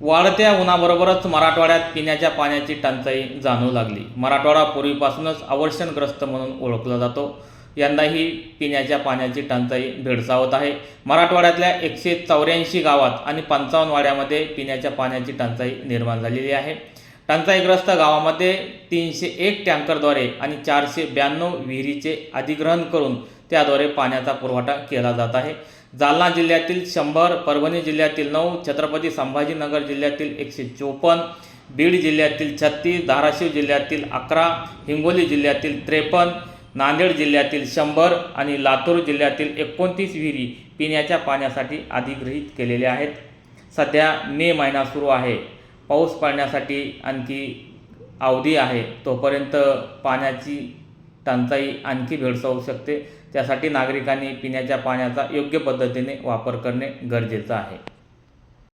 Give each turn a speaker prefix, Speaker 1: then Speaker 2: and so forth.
Speaker 1: वाढत्या उन्हाबरोबरच मराठवाड्यात पिण्याच्या पाण्याची टंचाई जाणवू लागली। मराठवाडा पूर्वीपासूनच अवर्षणग्रस्त म्हणून ओळखला जातो। यंदाही पिण्याच्या पाण्याची टंचाई भेडसावत आहे। मराठवाड्यातल्या 184 गावात आणि 55 वाड्यामध्ये पिण्याच्या पाण्याची टंचाई निर्माण झालेली आहे। टंचाईग्रस्त गावामध्ये 301 टँकरद्वारे आणि 492 विहिरीचे अधिग्रहण करून त्याद्वारे पाण्याचा पुरवठा केला जात आहे। जालना जिल्ह्यातील 100, परभणी जिल्ह्यातील 9, छत्रपती संभाजीनगर जिल्ह्यातील 154, बीड जिल्ह्यातील 36, धाराशिव जिल्ह्यातील 11, हिंगोली जिल्ह्यातील 53, नांदेड जिल्ह्यातील 100 आणि लातूर जिल्ह्यातील 29 विहिरी पिण्याच्या पाण्यासाठी अधिग्रहित केलेल्या आहेत। सध्या मे महिना सुरू आहे, पाऊस पडण्यासाठी आणखी अवधी आहे, तोपर्यंत पाण्याची टंचाई आणखी भेडसावू शकते। त्यासाठी नागरिकांनी पिण्याच्या पाण्याचा योग्य पद्धतीने वापर करणे गरजेचं आहे।